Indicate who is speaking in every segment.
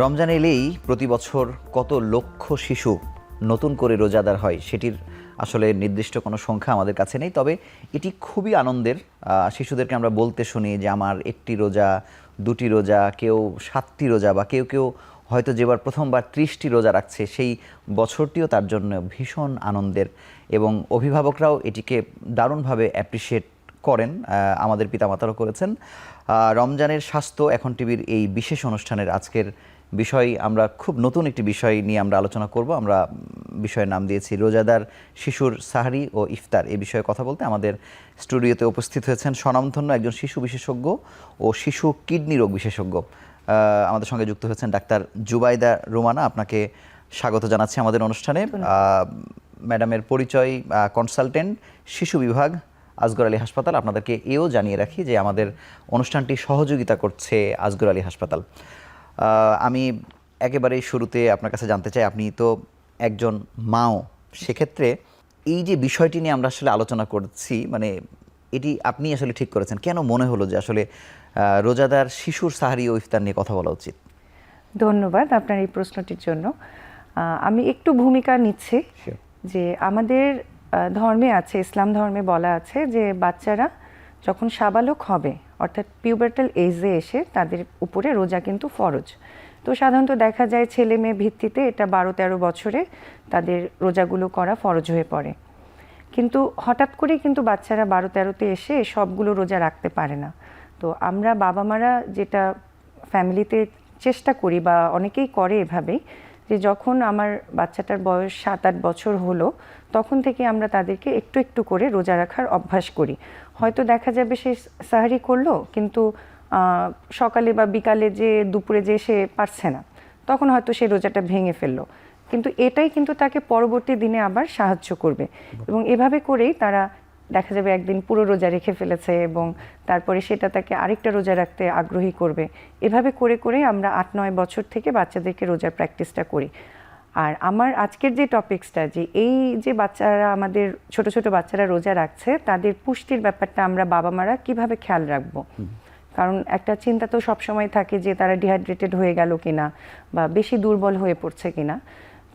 Speaker 1: রমজান এলেই প্রতি বছর কত লক্ষ শিশু নতুন করে রোজাদার হয় সেটির আসলে নির্দিষ্ট কোনো সংখ্যা আমাদের কাছে নেই, তবে এটি খুবই আনন্দের। শিশুদেরকে আমরা বলতে শুনি যে আমার একটি রোজা, দুটি রোজা, কেউ 7টি রোজা, বা কেউ কেউ হয়তো যেবার প্রথমবার 30টি রোজা রাখছে সেই বছরটিও তার জন্য ভীষণ আনন্দের, এবং অভিভাবকরাও এটিকে দারুণভাবে অ্যাপ্রিসিয়েট করেন। আমাদের পিতামাতারাও করেছেন। রমজানের স্বাস্থ্য এখন টিভির এই বিশেষ অনুষ্ঠানের আজকের বিষয়, আমরা খুব নতুন একটি বিষয় নিয়ে আমরা আলোচনা করব। আমরা বিষয়ের নাম দিয়েছি রোজাদার শিশুর সাহরি ও ইফতার। এই বিষয়ে কথা বলতে আমাদের স্টুডিওতে উপস্থিত হয়েছেন স্বনামধন্য একজন শিশু বিশেষজ্ঞ ও শিশু কিডনি রোগ বিশেষজ্ঞ। আমাদের সঙ্গে যুক্ত হয়েছেন ডাক্তার জুবাইদা রুমানা। আপনাকে স্বাগত জানাচ্ছি আমাদের অনুষ্ঠানে। ম্যাডামের পরিচয় কনসালটেন্ট, শিশু বিভাগ, আসগর আলী হাসপাতাল। আপনাদেরকে এও জানিয়ে রাখি যে আমাদের অনুষ্ঠানটি সহযোগিতা করছে আসগর আলী হাসপাতাল। আমি একেবারেই শুরুতে আপনার কাছে জানতে চাই, আপনি তো একজন মাও, সেক্ষেত্রে এই যে বিষয়টি নিয়ে আমরা আসলে আলোচনা করছি, মানে এটি আপনি আসলে ঠিক করেছেন, কেন মনে হলো যে আসলে রোজাদার শিশুর সাহরি ও ইফতার নিয়ে কথা বলা উচিত?
Speaker 2: ধন্যবাদ আপনার এই প্রশ্নটির জন্য। আমি একটু ভূমিকা নিচ্ছি যে আমাদের ধর্মে আছে, ইসলাম ধর্মে বলা আছে যে বাচ্চারা যখন সাবালক হবে অর্থাৎ পিউবার্টাল এজে এসে তাদের উপরে রোজা কিন্তু ফরজ। তো সাধারণত দেখা যায় ছেলে মেয়ে ভিত্তিতে এটা 12-13 বছরে তাদের রোজাগুলো করা ফরজ হয়ে পড়ে, কিন্তু হঠাৎ করেই কিন্তু বাচ্চারা 12-13তে এসে সবগুলো রোজা রাখতে পারে না। তো আমরা বাবা মারা যেটা ফ্যামিলিতে চেষ্টা করি বা অনেকেই করে এভাবেই, যে যখন আমার বাচ্চাটার বয়স 7-8 বছর হলো তখন থেকে আমরা তাদেরকে একটু একটু করে রোজা রাখার অভ্যাস করি। হয়তো দেখা যাবে সে সাহারি করলো কিন্তু সকালে বা বিকালে যে দুপুরে যে সে পারছে না, তখন হয়তো সে রোজাটা ভেঙে ফেললো, কিন্তু এটাই কিন্তু তাকে পরবর্তী দিনে আবার সাহায্য করবে। এবং এভাবে করেই তারা দেখা যাবে একদিন পুরো রোজা রেখে ফেলেছে এবং তারপরে সেটা তাকে আরেকটা রোজা রাখতে আগ্রহী করবে। এভাবে করে করে আমরা 8-9 বছর থেকে বাচ্চাদেরকে রোজার প্র্যাকটিসটা করি। আর আমার আজকের যে টপিকসটা, যে এই যে বাচ্চারা, আমাদের ছোট ছোট বাচ্চারা রোজা রাখছে, তাদের পুষ্টির ব্যাপারটা আমরা বাবা মারা কীভাবে খেয়াল রাখবো। কারণ একটা চিন্তা তো সবসময় থাকে যে তারা ডিহাইড্রেটেড হয়ে গেল কিনা বা বেশি দুর্বল হয়ে পড়ছে কিনা।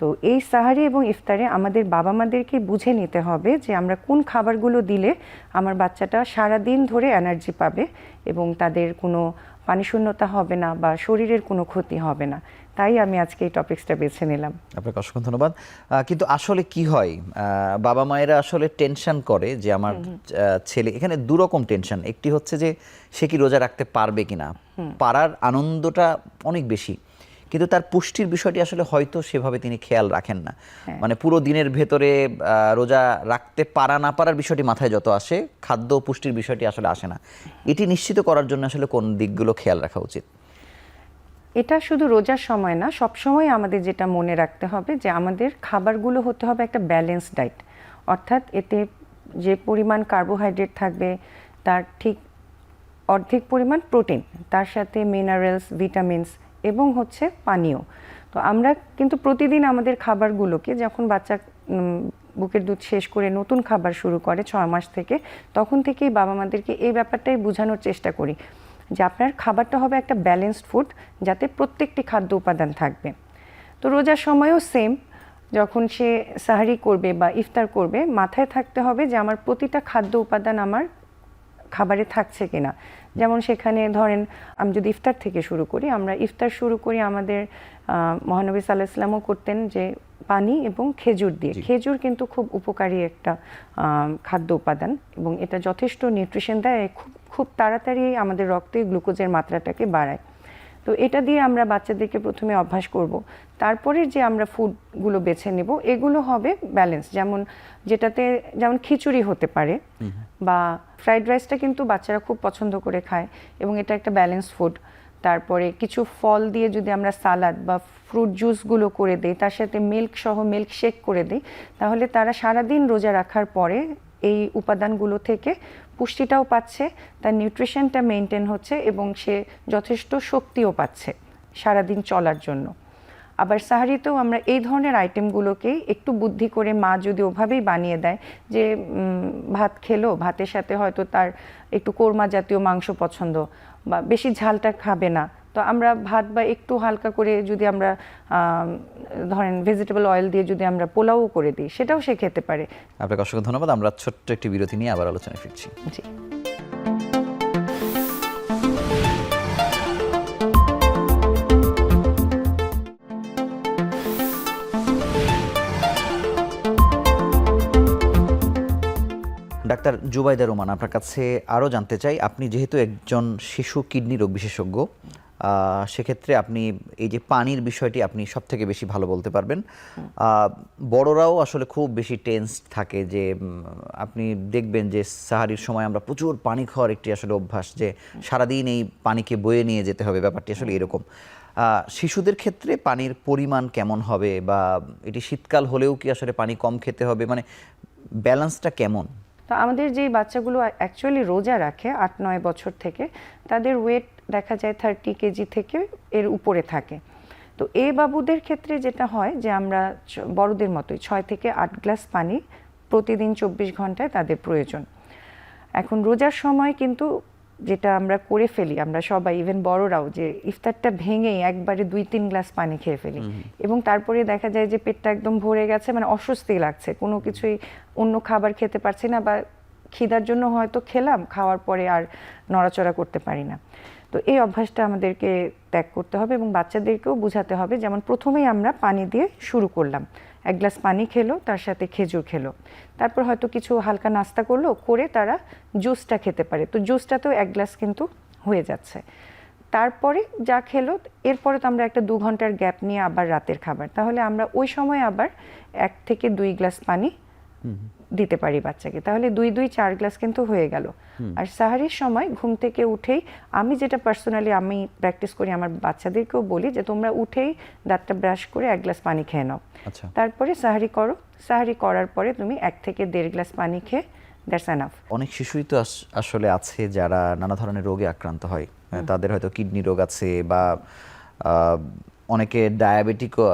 Speaker 2: তো এই সাহারি এবং ইফতারে আমাদের বাবা মাদেরকে বুঝে নিতে হবে যে আমরা কোন খাবারগুলো দিলে আমার বাচ্চাটা সারাদিন ধরে এনার্জি পাবে এবং তাদের কোনো পানিশূন্যতা হবে না বা শরীরের কোনো ক্ষতি হবে না। তাই আমি আজকে এই টপিকসটা বেছে নিলাম।
Speaker 1: আপনাকে অসংখ্য ধন্যবাদ। কিন্তু আসলে কি হয়, বাবা মায়েরা আসলে টেনশন করে যে আমার ছেলে, এখানে দুরকম টেনশন। একটি হচ্ছে যে সে কি রোজা রাখতে পারবে কিনা, পারার আনন্দটা অনেক বেশি, কিন্তু তার পুষ্টির বিষয়টি আসলে হয়তো সেভাবে তিনি খেয়াল রাখেন না। মানে পুরো দিনের ভেতরে রোজা রাখতে পারা না পারার বিষয়টি মাথায় যত আসে, খাদ্য পুষ্টির বিষয়টি আসলে আসে না। এটি নিশ্চিত করার জন্য আসলে কোন দিকগুলো খেয়াল রাখা উচিত?
Speaker 2: এটা শুধু রোজার সময় না, সব সময় আমাদের যেটা মনে রাখতে হবে যে আমাদের খাবারগুলো হতে হবে একটা ব্যালেন্স ডায়েট, অর্থাৎ এতে যে পরিমাণ কার্বোহাইড্রেট থাকবে তার ঠিক অর্ধেক পরিমাণ প্রোটিন, তার সাথে মিনারেলস, ভিটামিনস এবং হচ্ছে পানীয়। তো আমরা কিন্তু প্রতিদিন আমাদের খাবারগুলোকে, যখন বাচ্চা বুকের দুধ শেষ করে নতুন খাবার শুরু করে 6 মাস থেকে, তখন থেকেই বাবা মাদেরকে এই ব্যাপারটাই বোঝানোর চেষ্টা করি যে আপনার খাবারটা হবে একটা ব্যালেন্সড ফুড, যাতে প্রত্যেকটি খাদ্য উপাদান থাকবে। তো রোজার সময়ও সেম, যখন সে সাহারি করবে বা ইফতার করবে, মাথায় থাকতে হবে যে আমার প্রতিটা খাদ্য উপাদান আমার খাবারে থাকছে কিনা। যেমন সেখানে ধরেন আমি যদি ইফতার থেকে শুরু করি, আমরা ইফতার শুরু করি আমাদের মহানবী সাল্লাল্লাহু আলাইহি ওয়াসাল্লামও করতেন যে পানি এবং খেজুর দিয়ে। খেজুর কিন্তু খুব উপকারী একটা খাদ্য উপাদান এবং এটা যথেষ্ট নিউট্রিশন দেয়, খুব তাড়াতাড়ি আমাদের রক্তে গ্লুকোজের মাত্রাটাকে বাড়ায়। তো এটা দিয়ে আমরা বাচ্চাদেরকে প্রথমে অভ্যাস করব। তারপরে যে আমরা ফুডগুলো বেছে নেব এগুলো হবে ব্যালেন্স, যেমন খিচুড়ি হতে পারে বা ফ্রাইড রাইসটা কিন্তু বাচ্চারা খুব পছন্দ করে খায় এবং এটা একটা ব্যালেন্স ফুড। তারপরে কিছু ফল দিয়ে যদি আমরা সালাদ বা ফ্রুট জুসগুলো করে দিই, তার সাথে মিল্ক সহ মিল্ক শেক করে দিই, তাহলে তারা সারাদিন রোজা রাখার পরে এই উপাদানগুলো থেকে পুষ্টিটাও পাচ্ছে, তার নিউট্রিশনটা মেনটেন হচ্ছে এবং সে যথেষ্ট শক্তিও পাচ্ছে সারাদিন চলার জন্য। আবার সাহারিতেও আমরা এই ধরনের আইটেমগুলোকেই একটু বুদ্ধি করে মা যদি ওভাবেই বানিয়ে দেয়, যে ভাত খেলো, ভাতের সাথে হয়তো তার একটু কোরমা জাতীয় মাংস পছন্দ বা বেশি ঝালটা খাবে না, তো আমরা ভাত বা একটু হালকা করে যদি আমরা ধরেন ভেজিটেবল অয়েল দিয়ে যদি আমরা পোলাও করে দিই, সেটাও সে খেতে পারে।
Speaker 1: আপনাকে অসংখ্য ধন্যবাদ। আমরা ছোট্ট একটি বিরতি নিয়ে আবার আলোচনায় ফিরছি।
Speaker 2: জি।
Speaker 1: ডাক্তার জুবাইদা রোমান, আপনার কাছে আরও জানতে চাই, আপনি যেহেতু একজন শিশু কিডনি রোগ বিশেষজ্ঞ, সেক্ষেত্রে আপনি এই যে পানির বিষয়টি আপনি সব থেকে বেশি ভালো বলতে পারবেন। বড়রাও আসলে খুব বেশি টেন্স থাকে, যে আপনি দেখবেন যে সাহারির সময় আমরা প্রচুর পানি খাওয়ার একটি আসলে অভ্যাস, যে সারাদিন এই পানিকে বয়ে নিয়ে যেতে হবে, ব্যাপারটি আসলে এরকম। শিশুদের ক্ষেত্রে পানির পরিমাণ কেমন হবে, বা এটি শীতকাল হলেও কি আসলে পানি কম খেতে হবে, মানে ব্যালেন্সটা কেমন?
Speaker 2: তো আমাদের যে বাচ্চাগুলো অ্যাকচুয়ালি রোজা রাখে 8-9 বছর থেকে, তাদের ওয়েট দেখা যায় 30 কেজি থেকে এর উপরে থাকে। তো এই বাবুদের ক্ষেত্রে যেটা হয় যে আমরা বড়দের মতোই 6 থেকে 8 গ্লাস পানি প্রতিদিন 24 ঘন্টায় তাদের প্রয়োজন। এখন রোজার সময় কিন্তু যেটা আমরা করে ফেলি, আমরা সবাই ইভেন বড়রাও, যে ইফতারটা ভেঙেই একবারে 2-3 গ্লাস পানি খেয়ে ফেলি, এবং তারপরে দেখা যায় যে পেটটা একদম ভরে গেছে, মানে অস্বস্তি লাগছে, কোনো কিছুই অন্য খাবার খেতে পারছি না, বা খিদার জন্য হয়তো খেলাম, খাওয়ার পরে আর নড়াচড়া করতে পারি না। তো এই অভ্যাসটা আমাদেরকে ত্যাগ করতে হবে, এবং বাচ্চাদেরকেও বোঝাতে হবে। যেমন প্রথমেই আমরা পানি দিয়ে শুরু করলাম, 1 গ্লাস পানি খেলো, তার সাথে খেজুর খেলো, তারপর হয়তো কিছু হালকা নাস্তা করলো, করে তারা জুসটা খেতে পারে। তো জুসটাতেও 1 গ্লাস কিন্তু হয়ে যাচ্ছে। তারপরে যা খেলো, এরপরে তো আমরা একটা 2 ঘন্টার গ্যাপ নিয়ে আবার রাতের খাবার, তাহলে আমরা ওই সময় আবার 1 থেকে 2 গ্লাস পানি দিতে পারি বাচ্চাকে, তাহলে 2-2 4 গ্লাস কিন্তু হয়ে গেল। আর সাহারির সময় ঘুম থেকে উঠেই আমি যেটা পার্সোনালি আমি প্র্যাকটিস করি, আমার বাচ্চাদেরকেও বলি যে তোমরা উঠেই দাঁতটা ব্রাশ করে 1 গ্লাস পানি খেয়ে নাও, তারপরে সাহারি করো। সাহারি করার পরে তুমি 1 থেকে 1.5 গ্লাস পানি খেয়ে, দ্যাটস এনাফ।
Speaker 1: অনেক শিশুই তো আসলে আছে যারা নানা ধরনের রোগে আক্রান্ত হয়, তাদের হয়তো কিডনি রোগ আছে, বা অনেকে ডায়াবেটিকও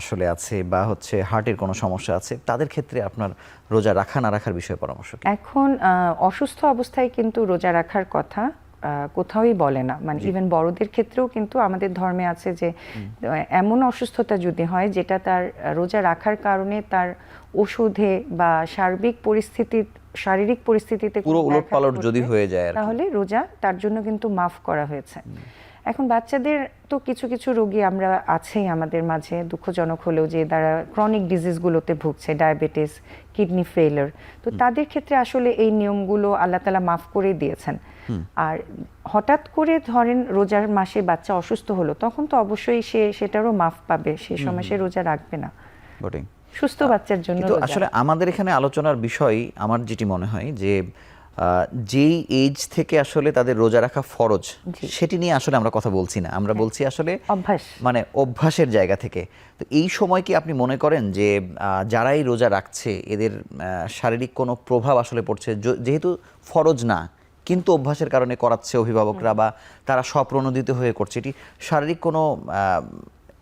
Speaker 1: আসলে আছে, বা হচ্ছে হার্টের কোনো সমস্যা আছে, তাদের ক্ষেত্রে আপনার রোজা রাখা না রাখার বিষয়ে পরামর্শ কি?
Speaker 2: এখন অসুস্থ অবস্থায় কিন্তু রোজা রাখার কথা কোথাওই বলে না, মানে ইভেন বড়দের ক্ষেত্রেও কিন্তু আমাদের ধর্মে আছে যে এমন অসুস্থতা যদি হয় যেটা তার রোজা রাখার কারণে তার ওষুধে বা শারীরিক পরিস্থিতিতে
Speaker 1: পুরো উলটপালট যদি হয়ে যায়,
Speaker 2: তাহলে রোজা তার জন্য কিন্তু মাফ করা হয়েছে। এখন বাচ্চাদের তো কিছু কিছু রোগী আমরা আছেই আমাদের মাঝে, দুঃখজনক হলেও, যে তারা ক্রনিক ডিজিজগুলোতে ভুগছে, ডায়াবেটিস, কিডনি ফেইলিওর। তো তাদের ক্ষেত্রে আসলে এই নিয়মগুলো আল্লাহ তাআলা মাফ করে দিয়েছেন। আর হঠাৎ করে ধরেন রোজার মাসে বাচ্চা অসুস্থ হলো, তখন তো অবশ্যই সেটারও মাফ পাবে, সেই সময় সে রোজা রাখবে না। সুস্থ বাচ্চার জন্য
Speaker 1: কিন্তু আসলে আমাদের এখানে আলোচনার বিষয় আমার যেটি মনে হয় যে যেই এজ থেকে আসলে তাদের রোজা রাখা ফরজ, সেটি নিয়ে আসলে আমরা কথা বলছি না, আমরা বলছি আসলে
Speaker 2: অভ্যাস,
Speaker 1: মানে অভ্যাসের জায়গা থেকে। তো এই সময় কি আপনি মনে করেন যে যারাই রোজা রাখছে এদের শারীরিক কোনো প্রভাব আসলে পড়ছে, যেহেতু ফরজ না কিন্তু অভ্যাসের কারণে করাচ্ছে অভিভাবকরা, বা তারা স্বপ্রণোদিত হয়ে করছে, এটি শারীরিক কোনো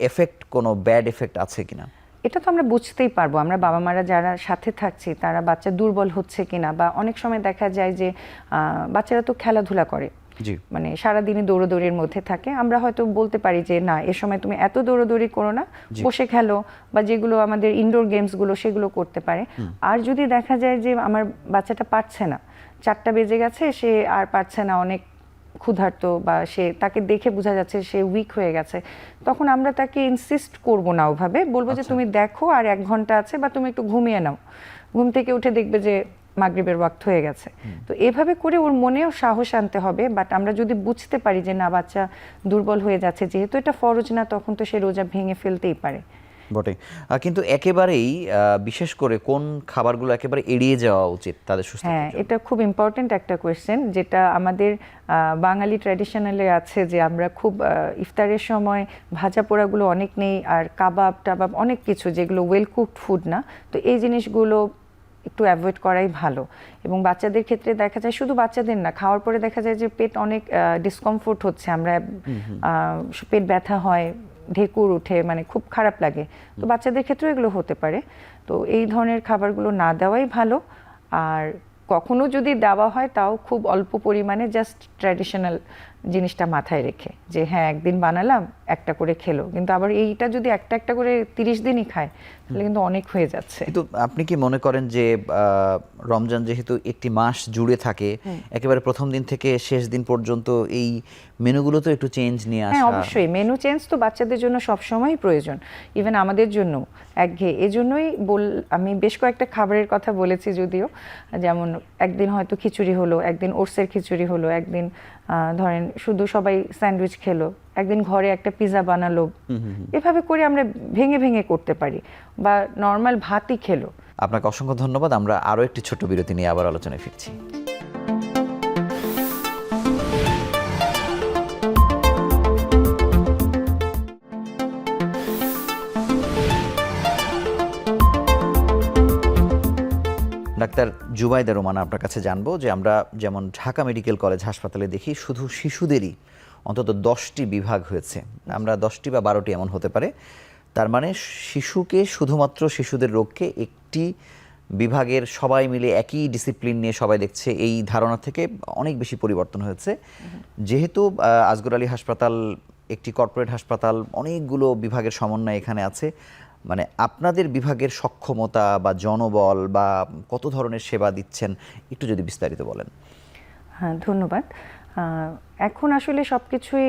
Speaker 1: এফেক্ট, কোনো ব্যাড এফেক্ট আছে কিনা?
Speaker 2: এটা তো আমরা বুঝতেই পারবো, আমরা বাবা মারা যারা সাথে থাকছি তারা বাচ্চা দুর্বল হচ্ছে কিনা, বা অনেক সময় দেখা যায় যে বাচ্চারা তো খেলাধুলা করে, মানে সারাদিনই দৌড়োদৌড়ির মধ্যে থাকে, আমরা হয়তো বলতে পারি যে না, এ সময় তুমি এত দৌড়োদৌড়ি করো না, বসে খেলো, বা যেগুলো আমাদের ইনডোর গেমসগুলো সেগুলো করতে পারে। আর যদি দেখা যায় যে আমার বাচ্চাটা পারছে না, 4টা বেজে গেছে, সে আর পারছে না, অনেক ক্ষুধার্ত, বা তাকে দেখে বোঝা যাচ্ছে সে উইক হয়ে গেছে, তখন আমরা তাকে ইনসিস্ট করব না, ওভাবে বলবো যে তুমি দেখো আর 1 ঘন্টা আছে, বা তুমি একটু ঘুমিয়ে নাও, ঘুম থেকে উঠে দেখবে যে মাগরিবের ওয়াক্ত হয়ে গেছে। তো এভাবে করে ওর মনেও সাহস আনতে হবে। বাট আমরা যদি বুঝতে পারি যে না, বাচ্চা দুর্বল হয়ে যাচ্ছে, যেহেতু এটা ফরজ না, তখন তো সে রোজা ভেঙে ফেলতেই পারে।
Speaker 1: বটে, কিন্তু একেবারেই বিশেষ করে কোন খাবারগুলো একেবারে এড়িয়ে যাওয়া উচিত তাদের সুস্থতার জন্য?
Speaker 2: হ্যাঁ, এটা খুব ইম্পর্টেন্ট একটা কোয়েশ্চেন, যেটা আমাদের বাঙালি ট্র্যাডিশনালে আছে, যে আমরা খুব ইফতারের সময় ভাজা পোড়াগুলো অনেক নেই, আর কাবাব টাবাব অনেক কিছু যেগুলো ওয়েল কুকড ফুড না, তো এই জিনিসগুলো একটু অ্যাভয়েড করাই ভালো। এবং বাচ্চাদের ক্ষেত্রে দেখা যায়, শুধু বাচ্চাদের না, খাওয়ার পরে দেখা যায় যে পেট অনেক ডিসকমফোর্ট হচ্ছে, আমরা পেট ব্যথা হয়, ঢেকুর উঠে, মানে খুব খারাপ লাগে, তো বাচ্চাদের ক্ষেত্রেও এগুলো হতে পারে। তো এই ধরনের খাবারগুলো না দেওয়াই ভালো। আর কখনো যদি দেওয়া হয় তাও খুব অল্প পরিমাণে, জাস্ট ট্র্যাডিশনাল জিনিসটা মাথায় রেখে যে হ্যাঁ একদিন বানালাম একটা করে খেলো, কিন্তু আবার এইটা যদি একটা একটা করে 30 দিনই খায় তাহলে কিন্তু অনেক হয়ে যাচ্ছে।
Speaker 1: কিন্তু আপনি কি মনে করেন যে রমজান যেহেতু একটি মাস জুড়ে থাকে, একেবারে প্রথম দিন থেকে শেষ দিন পর্যন্ত এই মেনুগুলো তো একটু চেঞ্জ নিয়ে
Speaker 2: হ্যাঁ
Speaker 1: আসা?
Speaker 2: অবশ্যই মেনু চেঞ্জ তো বাচ্চাদের জন্য সবসময়ই প্রয়োজন, ইভেন আমাদের জন্য একঘেয়ে। এজন্যই আমি বেশ কয়েকটা খাবারের কথা বলেছি, যদিও যেমন একদিন হয়তো খিচুড়ি হলো, একদিন ওটসের খিচুড়ি হলো, একদিন ধরেন শুধু সবাই স্যান্ডউইচ খেলো, একদিন ঘরে একটা পিৎজা বানালো। এভাবে করে আমরা ভেঙে ভেঙে করতে পারি, বা নর্মাল ভাতই খেলো।
Speaker 1: আপনাকে অসংখ্য ধন্যবাদ। আমরা আরও একটি ছোট্ট বিরতি নিয়ে আবার আলোচনায় ফিরছি। ডাক্তার জুবাইদা রোমানা, আপনার কাছে জানবো যে আমরা যেমন ঢাকা মেডিকেল কলেজ হাসপাতালে দেখি শুধু শিশুদেরই অন্তত 10টি বিভাগ হয়েছে, আমরা 10টি বা 12টি এমন হতে পারে। তার মানে শিশুকে, শুধুমাত্র শিশুদের রোগকে একটি বিভাগের সবাই মিলে একই ডিসিপ্লিন নিয়ে সবাই দেখছে, এই ধারণা থেকে অনেক বেশি পরিবর্তন হয়েছে। যেহেতু আসগর আলী হাসপাতাল একটি কর্পোরেট হাসপাতাল, অনেকগুলো বিভাগের সমন্বয় এখানে আছে, মানে আপনাদের বিভাগের সক্ষমতা বা জনবল বা কত ধরনের সেবা দিচ্ছেন একটু যদি বিস্তারিত বলেন।
Speaker 2: হ্যাঁ ধন্যবাদ। এখন আসলে সবকিছুই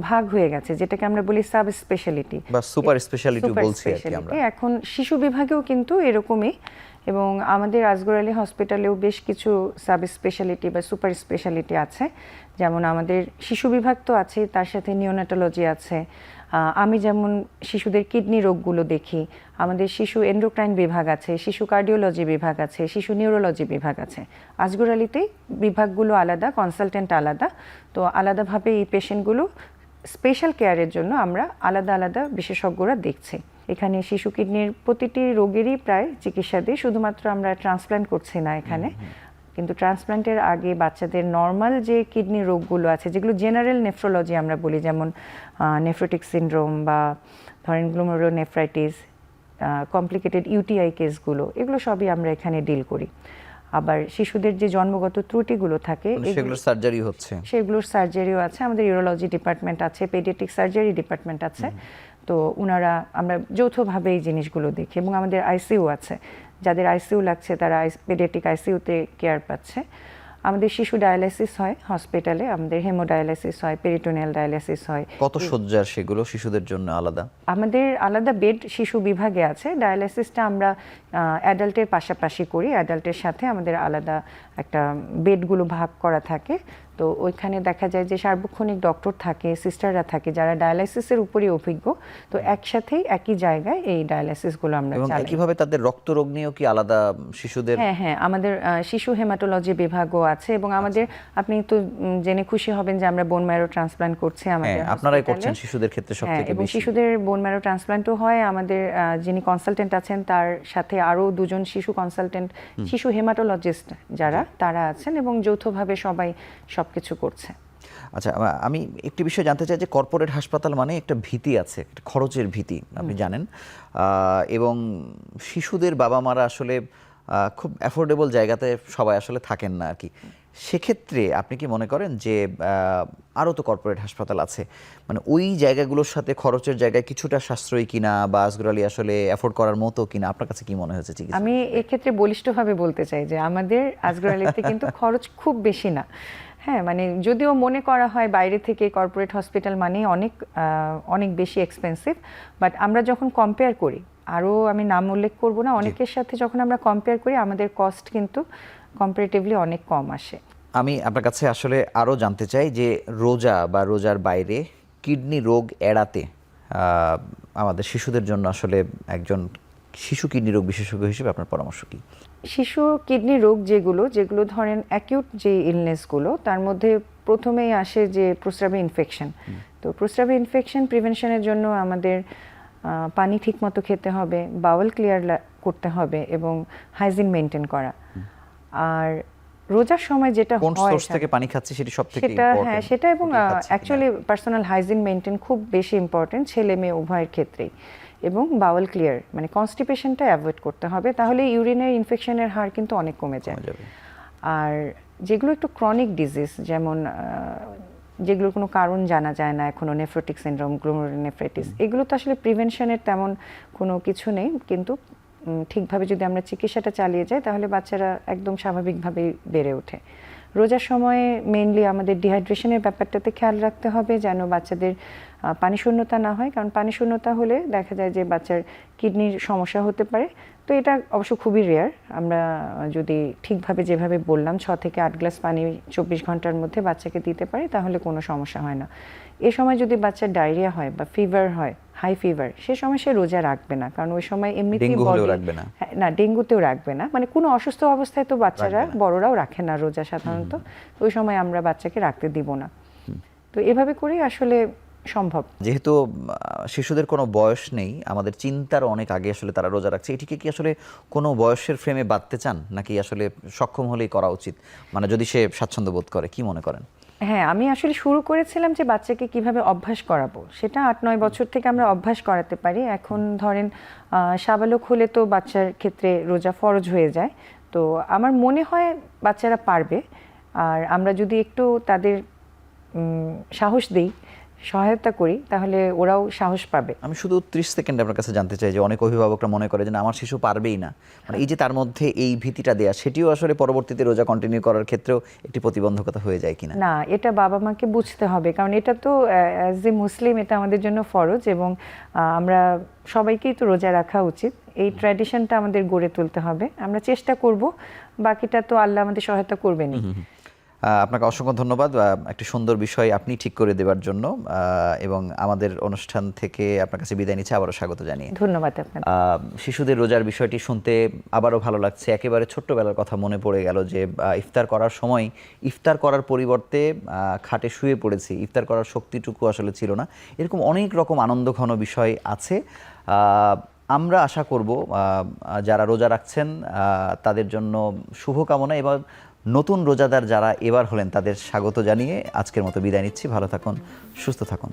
Speaker 2: ভাগ হয়ে গেছে, যেটাকে আমরা বলি সাব স্পেশালিটি
Speaker 1: বা সুপার স্পেশালিটি বলছি আর কি আমরা।
Speaker 2: এখন শিশু বিভাগেও কিন্তু এরকমই, এবং আমাদের আসগর আলী হসপিটালেও বেশ কিছু সাব স্পেশালিটি বা সুপার স্পেশালিটি আছে। যেমন আমাদের শিশু বিভাগ তো আছে, তার সাথে নিওনাটোলজি আছে। আমি যেমন শিশুদের কিডনি রোগগুলো দেখি, আমাদের শিশু এন্ডোক্রাইন বিভাগ আছে, শিশু কার্ডিওলজি বিভাগ আছে, শিশু নিউরোলজি বিভাগ আছে। আসগর আলীতেই বিভাগগুলো আলাদা, কনসালটেন্ট আলাদা, তো আলাদাভাবে এই পেশেন্টগুলো স্পেশাল কেয়ারের জন্য আমরা আলাদা আলাদা বিশেষজ্ঞরা দেখছি। এখানে শিশু কিডনির প্রতিটি রোগেরই প্রায় চিকিৎসা দিই, শুধুমাত্র আমরা ট্রান্সপ্ল্যান্ট করছি না এখানে। কিন্তু ট্রান্সপ্ল্যান্টের আগে বাচ্চাদের নর্মাল যে কিডনি রোগগুলো আছে, যেগুলো জেনারেল নেফ্রোলজি আমরা বলি, যেমন নেফ্রোটিক সিনড্রোম বা ধরেন গ্লোমেরুলোনেফ্রাইটিস, কমপ্লিকেটেড ইউটিআই কেসগুলো, এগুলো সবই আমরা এখানে ডিল করি। আবার শিশুদের যে জন্মগত ত্রুটিগুলো থাকে
Speaker 1: সেগুলোর সার্জারি হচ্ছে,
Speaker 2: সেগুলোর সার্জারিও আছে। আমাদের ইউরোলজি ডিপার্টমেন্ট আছে, পেডিয়াট্রিক সার্জারি ডিপার্টমেন্ট আছে। তো আমরা যৌথভাবে এই জিনিসগুলো দেখি, এবং আমাদের আইসিইউ আছে, যাদের আইসিইউ লাগছে তারা পেডিয়াট্রিক আইসিইউতে কেয়ার পাচ্ছে। আমাদের শিশু ডায়ালাইসিস হয় হসপিটালে, আমাদের হেমোডায়ালাইসিস হয়, পেরিটোনিয়াল ডায়ালাইসিস হয়।
Speaker 1: কত শয্যার সেগুলো শিশুদের জন্য আলাদা?
Speaker 2: আমাদের আলাদা বেড শিশু বিভাগে আছে। ডায়ালাইসিসটা আমরা অ্যাডাল্টের পাশাপাশি করি, অ্যাডাল্টের সাথে আমাদের আলাদা একটা বেডগুলো ভাগ করা থাকে। তো ওইখানে দেখা যায় যে সার্বক্ষণিক ডক্টর থাকে, সিস্টাররা থাকে, যারা ডায়ালাইসিসের উপরই অভিজ্ঞ। তো একসাথেই একই জায়গায় এই ডায়ালাইসিসগুলো আমরা
Speaker 1: এবং
Speaker 2: চালাই।
Speaker 1: একইভাবে তাদের রক্ত রোগ নিয়েও কি আলাদা শিশুদের?
Speaker 2: হ্যাঁ, আমাদের শিশু হেমাটোলজি বিভাগও আছে, এবং আমাদের আপনি তো জেনে খুশি হবেন যে আমরা বোন ম্যারো ট্রান্সপ্ল্যান্ট করছি আমাদের
Speaker 1: আপনারাই করছেন শিশুদের ক্ষেত্রে সবথেকে
Speaker 2: এবং
Speaker 1: বেশি।
Speaker 2: শিশুদের বোন ম্যারো ট্রান্সপ্ল্যান্টও হয়। আমাদের যিনি কনসালটেন্ট আছেন তার সাথে আরও দুজন শিশু কনসালটেন্ট, শিশু হেমাটোলজিস্ট যারা, তারা আছেন, এবং যৌথভাবে সবাই সবকিছু করছে।
Speaker 1: আচ্ছা, আমি একটি বিষয় জানতে চাই যে কর্পোরেট হাসপাতাল মানে একটা ভীতি আছে, একটা খরচের ভীতি, আপনি জানেন, এবং শিশুদের বাবা মারা আসলে খুব অ্যাফোর্ডেবল জায়গাতে সবাই আসলে থাকেন না আর কি। সেক্ষেত্রে আপনি কি মনে করেন যে আরও তো কর্পোরেট হাসপাতাল আছে, মানে ওই জায়গাগুলোর সাথে খরচের জায়গায় কিছুটা সাশ্রয়ী কিনা, বা আসগর আলী আসলে অ্যাফোর্ড করার মতো কিনা, আপনার কাছে কি মনে হয়েছে চিকিৎসা?
Speaker 2: আমি এক্ষেত্রে বলিষ্ঠভাবে বলতে চাই যে আমাদের আসগর আলীতে কিন্তু খরচ খুব বেশি না। হ্যাঁ, মানে যদিও মনে করা হয় বাইরে থেকে কর্পোরেট হসপিটাল মানে অনেক বেশি এক্সপেন্সিভ, বাট আমরা যখন কম্পেয়ার করি, আরও আমি নাম উল্লেখ করব না, অনেকের সাথে যখন আমরা কম্পেয়ার করি আমাদের কস্ট কিন্তু কম্পারেটিভলি অনেক কম আসে।
Speaker 1: আমি আপনার কাছে আসলে আরও জানতে চাই যে রোজা বা রোজার বাইরে কিডনি রোগ এড়াতে আমাদের শিশুদের জন্য আসলে একজন শিশু কিডনি রোগ বিশেষজ্ঞ হিসেবে আপনার পরামর্শ কী?
Speaker 2: শিশু কিডনি রোগ যেগুলো ধরেন অ্যাকিউট যে ইলনেসগুলো, তার মধ্যে প্রথমেই আসে যে প্রস্রাবে ইনফেকশন। তো প্রস্রাবে ইনফেকশন প্রিভেনশনের জন্য আমাদের পানি ঠিকমতো খেতে হবে, বাউল ক্লিয়ার করতে হবে, এবং হাইজিন মেনটেন করা। আর রোজার সময় যেটা
Speaker 1: কোন
Speaker 2: হয়
Speaker 1: সোর্স থেকে পানি খাচ্ছি সেটি সবথেকে
Speaker 2: হ্যাঁ সেটা, এবং অ্যাকচুয়ালি পার্সোনাল হাইজিন মেনটেন খুব বেশি ইম্পর্টেন্ট ছেলে মেয়ে উভয়ের ক্ষেত্রেই। এবং বাউল ক্লিয়ার মানে কনস্টিপেশনটা অ্যাভয়েড করতে হবে, তাহলে ইউরিনের ইনফেকশনের হার কিন্তু অনেক কমে যায়। আর যেগুলো একটু ক্রনিক ডিজিজ, যেমন যেগুলোর কোনো কারণ জানা যায় না এখনো, নেফ্রোটিক সিনড্রোম, গ্লোমেরুলোনেফ্রাইটিস, এগুলো তো আসলে প্রিভেনশনের তেমন কোনো কিছু নেই, কিন্তু ঠিকভাবে যদি আমরা চিকিৎসাটা চালিয়ে যাই তাহলে বাচ্চারা একদম স্বাভাবিকভাবেই বেড়ে ওঠে। রোজার সময়ে মেইনলি আমাদের ডিহাইড্রেশনের ব্যাপারটাতে খেয়াল রাখতে হবে যেন বাচ্চাদের পানি শূন্যতা না হয়, কারণ পানি শূন্যতা হলে দেখা যায় যে বাচ্চার কিডনির সমস্যা হতে পারে। তো এটা অবশ্য খুবই রেয়ার। আমরা যদি ঠিকভাবে যেভাবে বললাম 6 থেকে 8 গ্লাস পানি 24 ঘন্টার মধ্যে বাচ্চাকে দিতে পারি তাহলে কোনো সমস্যা হয় না। এ সময় যদি বাচ্চার ডায়রিয়া হয় বা ফিভার হয়, হাই ফিভার, সে সময় সে রোজা রাখবে না, কারণ ওই সময় এমনিতেই
Speaker 1: ডেঙ্গু হলেও
Speaker 2: বডি
Speaker 1: রাখবে না।
Speaker 2: না, ডেঙ্গুতেও রাখবে না, মানে কোনো অসুস্থ অবস্থায় তো বাচ্চারা, বড়রাও রাখে না রোজা সাধারণত, ওই সময় আমরা বাচ্চাকে রাখতে দিব না। তো এভাবে করেই আসলে সম্ভব।
Speaker 1: যেহেতু শিশুদের কোনো বয়স নেই, আমাদের চিন্তার অনেক আগে আসলে তারা রোজা রাখছে, এটিকে কি আসলে কোনো বয়সের ফ্রেমে বাঁধতে চান, নাকি আসলে সক্ষম হলেই করা উচিত, মানে যদি সে স্বাচ্ছন্দ্য বোধ করে, কি মনে করেন?
Speaker 2: হ্যাঁ, আমি আসলে শুরু করেছিলাম যে বাচ্চাকে কিভাবে অভ্যাস করাবো, সেটা 8-9 বছর থেকে আমরা অভ্যাস করাতে পারি। এখন ধরেন সাবালক হলে তো বাচ্চার ক্ষেত্রে রোজা ফরজ হয়ে যায়। তো আমার মনে হয় বাচ্চারা পারবে, আর আমরা যদি একটু তাদের সাহস দিই, সহায়তা করি, তাহলে ওরাও সাহস পাবে।
Speaker 1: আমি শুধু 30 সেকেন্ড আপনার কাছে জানতে চাই যে অনেক অভিভাবকরা মনে করে যে না, আমার শিশু পারবেই না, মানে এই যে তার মধ্যে এই ভীতিটা দেয়া, সেটিও আসলে পরবর্তীতে রোজা কন্টিনিউ করার ক্ষেত্রেও একটি প্রতিবন্ধকতা হয়ে যায় কিনা?
Speaker 2: না, এটা বাবা মাকে বুঝতে হবে, কারণ এটা তো অ্যাজ এ মুসলিম এটা আমাদের জন্য ফরজ, এবং আমরা সবাইকেই তো রোজা রাখা উচিত। এই ট্র্যাডিশনটা আমাদের গড়ে তুলতে হবে। আমরা চেষ্টা করব, বাকিটা তো আল্লাহ আমাদের সহায়তা করবেনই।
Speaker 1: আপনাকে অসংখ্য ধন্যবাদ একটি সুন্দর বিষয় আপনি ঠিক করে দেওয়ার জন্য, এবং আমাদের অনুষ্ঠান থেকে আপনার কাছে বিদায় নিচ্ছে আবারও স্বাগত জানিয়ে।
Speaker 2: ধন্যবাদ আপনাকে।
Speaker 1: শিশুদের রোজার বিষয়টি শুনতে আবারও ভালো লাগছে। একেবারে ছোট্টবেলার কথা মনে পড়ে গেল যে ইফতার করার সময় ইফতার করার পরিবর্তে খাটে শুয়ে পড়েছি, ইফতার করার শক্তিটুকু আসলে ছিল না। এরকম অনেক রকম আনন্দঘন বিষয় আছে। আমরা আশা করব যারা রোজা রাখছেন তাদের জন্য শুভকামনা, এবং নতুন রোজাদার যারা এবার হলেন তাদের স্বাগত জানিয়ে আজকের মতো বিদায় নিচ্ছি। ভালো থাকুন, সুস্থ থাকুন।